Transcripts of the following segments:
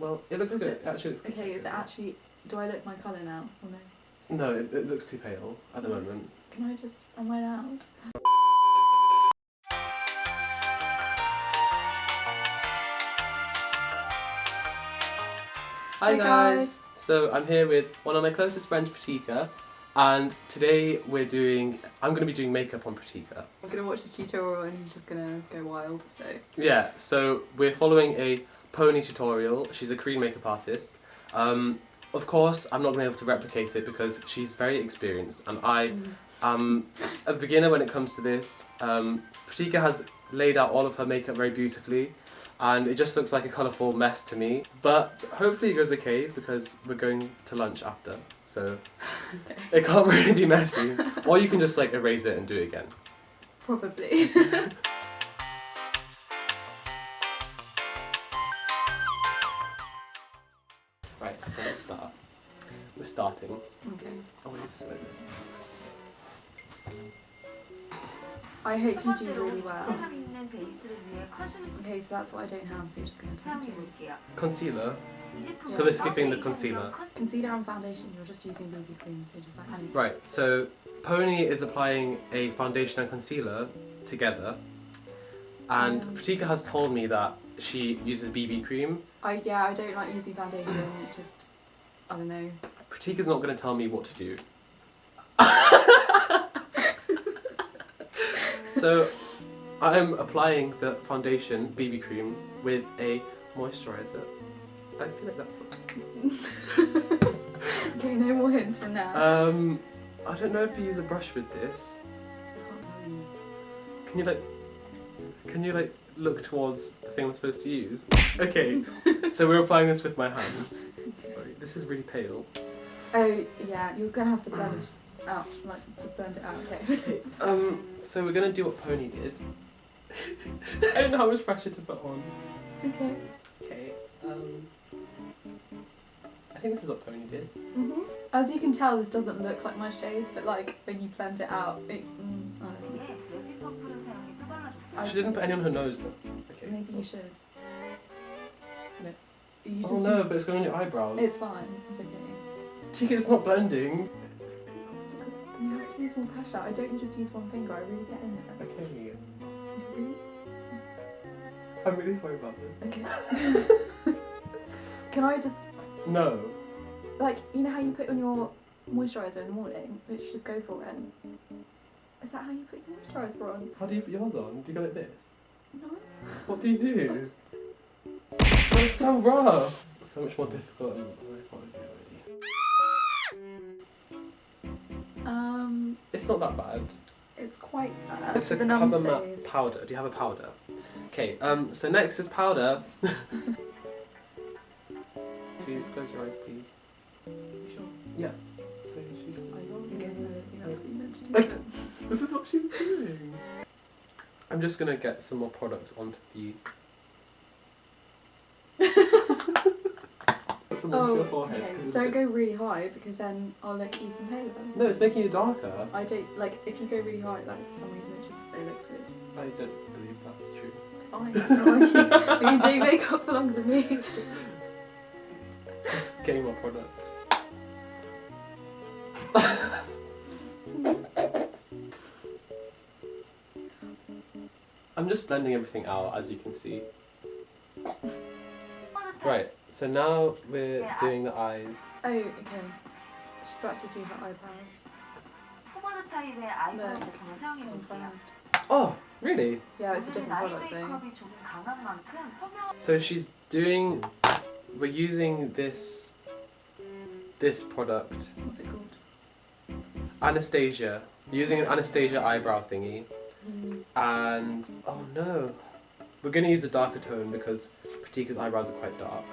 Well, it looks good. It actually looks good. Okay, is it actually... Do I look my colour now, or no? No, it looks too pale at the moment. Can I just... Am I loud? Hi guys! So I'm here with one of my closest friends, Pratika, and today I'm going to be doing makeup on Pratika. I'm going to watch the tutorial and he's just going to go wild, so... Yeah, so we're following a pony tutorial. She's a Korean makeup artist. Of course, I'm not going to be able to replicate it because she's very experienced and I am a beginner when it comes to this. Pratika has laid out all of her makeup very beautifully and it just looks like a colourful mess to me. But hopefully it goes okay because we're going to lunch after, so it can't really be messy. Or you can just like erase it and do it again. Probably. Right, okay, let's start. We're starting. Okay. Oh, wait, just like this. I hope you do really well. Okay, so that's what I don't have, so you're just going to do it. Concealer. So we're skipping the concealer. Concealer and foundation, you're just using BB cream, so just like honey. Right, so Pony is applying a foundation and concealer together. And Pratika has told me that she uses BB cream. Yeah, I don't like using foundation, it's just, I don't know. Pratika's not going to tell me what to do. So I'm applying the foundation, BB cream, with a moisturizer. I feel like that's what... Okay, no more hints from now. I don't know if you use a brush with this. I can't tell you. Can you look towards the thing I'm supposed to use? Okay, so we're applying this with my hands. Okay. This is really pale. Oh, yeah, you're going to have to blend it out, just blend it out, okay. So we're gonna do what Pony did. I don't know how much pressure to put on. Okay. Okay, I think this is what Pony did. As you can tell, this doesn't look like my shade, but when you blend it out, it... She didn't put any on her nose though. Okay. Maybe you should. No. You Oh no, but it's going on your eyebrows. It's fine, it's okay. Tika, it's not blending. You have to use more pressure. I don't just use one finger, I really get in there. Okay. I'm really sorry about this. Okay. Can I just... No. You know how you put on your moisturiser in the morning? Let's just go for it. Is that how you put your moisturiser on? How do you put yours on? Do you go like this? No. What do you do? That's so rough! It's so much more difficult than I thought it'd be already. It's not that bad. It's quite bad. It's a cover matte powder. Do you have a powder? Okay, so next is powder. Please close your eyes, please. Sure. Yeah. So I don't think that's what you meant to do. This is what she was doing. I'm just gonna get some more product onto the... Put some onto your forehead. Okay. Don't go really high because then I'll look even paler. No, it's making it darker. I don't, if you go really high, for some reason it looks weird. I don't believe that's true. Fine, it's not like you can do makeup for longer than me. Just getting more product. I'm just blending everything out, as you can see. Right, so now we're doing the eyes. Oh, okay. She's about to do her eyebrows. Oh, really? Yeah, it's a different product though. So we're using this product. What's it called? Anastasia. Using an Anastasia eyebrow thingy. And, oh no. We're going to use a darker tone because Pratika's eyebrows are quite dark.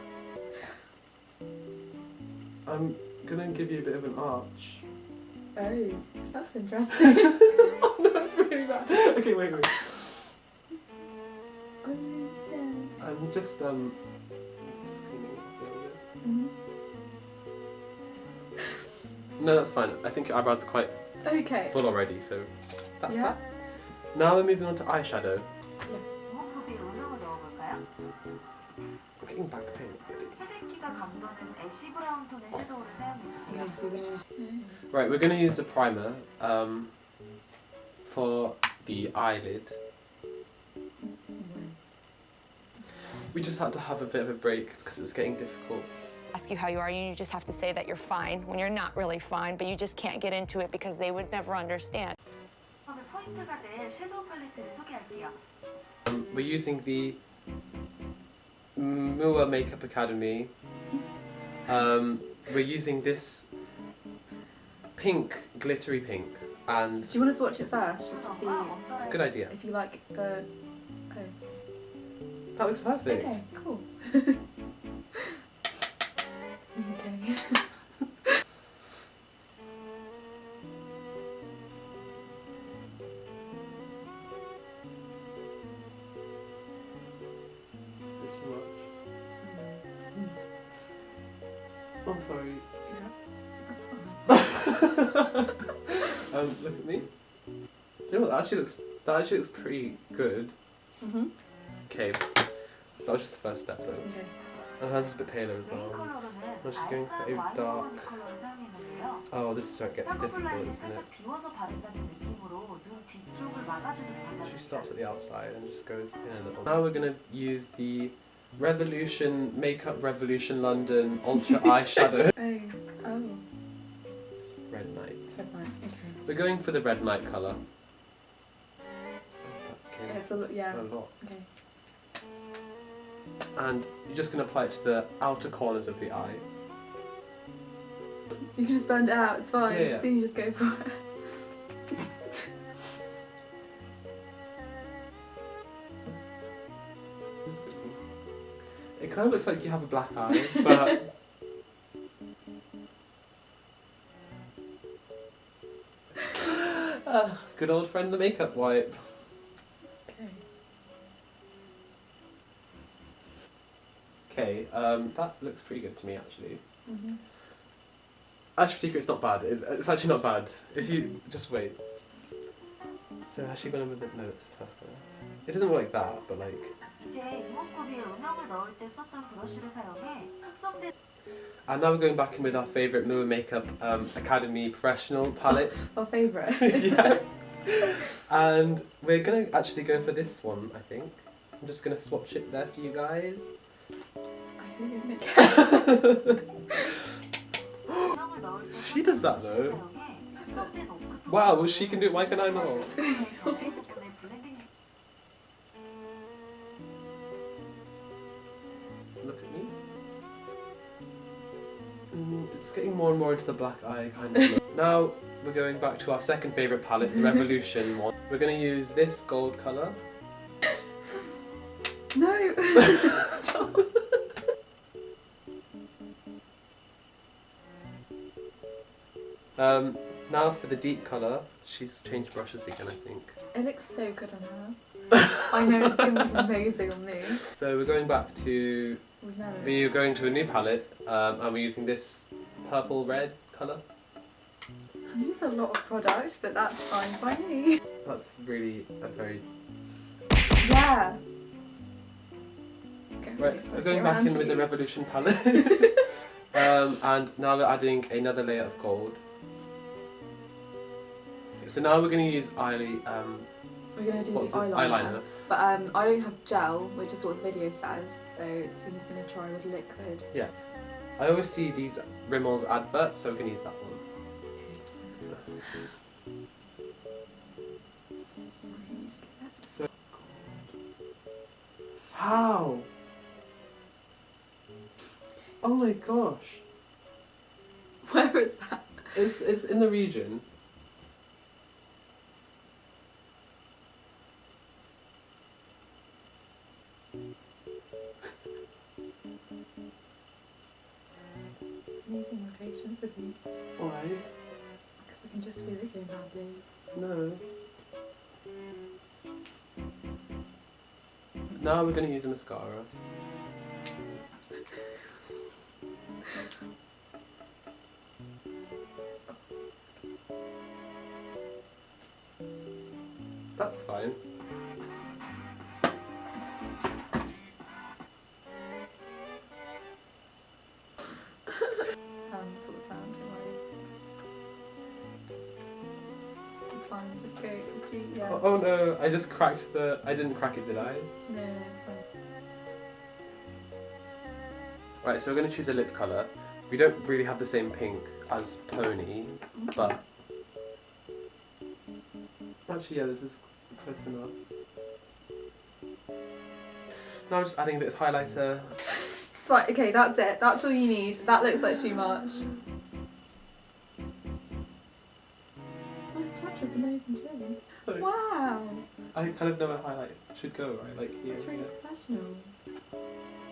I'm going to give you a bit of an arch. Oh, that's interesting. Oh no, it's really bad. Okay, wait. I'm really scared. I'm just cleaning it up a little bit. No, that's fine. I think your eyebrows are quite full already, so that's that. Now we're moving on to eyeshadow. Yeah. I'm getting back pain already. 피부톤이가 감도는 애쉬 브라운 톤의 섀도우를 사용해주세요. Right, we're going to use a primer for the eyelid. We just had to have a bit of a break because it's getting difficult. Ask you how you are, you just have to say that you're fine when you're not really fine, but you just can't get into it because they would never understand. 포인트가 될 섀도우 팔레트를 소개할게요. We're using the Mua Makeup Academy. We're using this pink, glittery pink, and Do you want to swatch it first, just to see good idea. if you like the... Oh. That looks perfect. Okay, cool. Okay. Bit too much. Oh, sorry. Yeah, that's fine. Look at me. You know what? That actually looks pretty good. Okay, that was just the first step though. Okay. And hers is a bit paler as 메인 well. 컬러로는 I'm just going for a 알싸한 dark. 와인 컬러를 사용했는데요. Oh, this is where it gets 쌍꺼풀 difficult, 라인을 isn't it? 살짝 비워서 바른다는 느낌으로 눈 뒤쪽을 막아주듯 She 발라줍니다. starts at the outside and just goes in a little. Now we're gonna use the Revolution Makeup Revolution London Ultra Eyeshadow Oh. Red Night. Red Night, okay. We're going for the Red Night colour. Okay. It's a lot, yeah. A lot. Okay. And you're just gonna apply it to the outer corners of the eye. You can just blend it out, it's fine. Yeah, yeah. Soon you just go for it. It kind of looks like you have a black eye, but good old friend the makeup wipe. Okay. Okay, that looks pretty good to me actually. Mm-hmm. Actually, particularly, it's not bad. It's actually not bad. If you just wait. So actually going with the no, it's the first colour. It doesn't look like that, but like. 이제 이목구비에 음영을 넣을 때 썼던 브러쉬를 사용해 숙성된 And now we're going back in with our favourite Mua Makeup Academy Professional palette. Our favourite. Yeah. And we're gonna actually go for this one, I think. I'm just gonna swatch it there for you guys. I don't even know. 음영을 넣을 때 She does that 브러쉬를 though. 사용해 숙성된 오크톤 Wow, well she can do it, why can I not? 부분을 블렌딩 Look at me. It's getting more and more into the black eye kind of look. Now we're going back to our second favourite palette, the Revolution one. We're going to use this gold colour. No! Stop! Now for the deep colour, she's changed brushes again, I think. It looks so good on her. I know it's going to look amazing on me. So we're going back to, we're going to a new palette, and we're using this purple red colour. I use a lot of product, but that's fine by me. That's really a very... Yeah. Right, we're going back in with the Revolution palette. And now we're adding another layer of gold. So now we're going to use We're going to do what's the it? eyeliner. But I don't have gel, which is what the video says, so Suni's going to try with liquid. Yeah. I always see these Rimmel's adverts, so we're going to use that one. So, how? Oh my gosh. Where is that? It's in the region. Losing my patience with you. Why? Because I can just feel it going badly. No. Now we're going to use a mascara. That's fine. Sort this out, don't worry. It's fine, just go do, yeah. Oh no, I just cracked the... I didn't crack it, did I? No, it's fine. Right, so we're going to choose a lip colour. We don't really have the same pink as Pony, but... Actually, yeah, this is close enough. Now I'm just adding a bit of highlighter. It's fine, okay, that's it. That's all you need. That looks like too much. Nice touch with the nose and chin. Thanks. Wow! I kind of know where highlight should go, right? Like here. That's really professional.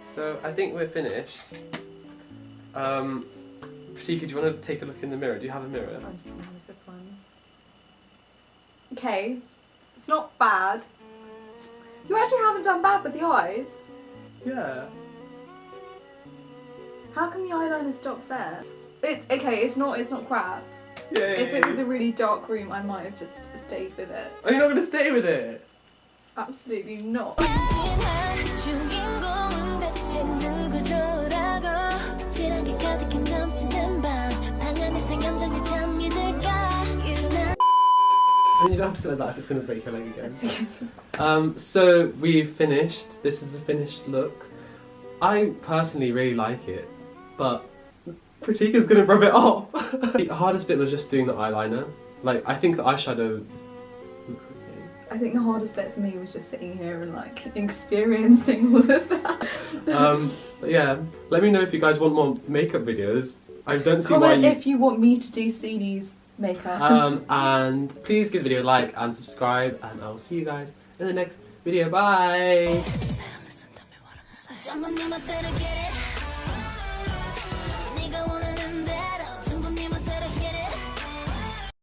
So I think we're finished. Pratika, do you want to take a look in the mirror? Do you have a mirror? I'm just gonna use this one. Okay, it's not bad. You actually haven't done bad with the eyes. Yeah. How come the eyeliner stops there? It's okay. It's not crap. Yeah. If it was a really dark room, I might have just stayed with it. Are you not going to stay with it? Absolutely not. I mean, you don't have to say that if it's going to break your leg again. That's okay. So we've finished. This is a finished look. I personally really like it, but Pratika's going to rub it off. The hardest bit was just doing the eyeliner. Like, I think the eyeshadow looks okay. I think the hardest bit for me was just sitting here and like experiencing all of that. But yeah, let me know if you guys want more makeup videos. I don't see why Comment you... if you want me to do Soony's makeup. And please give the video a like and subscribe, and I will see you guys in the next video. Bye!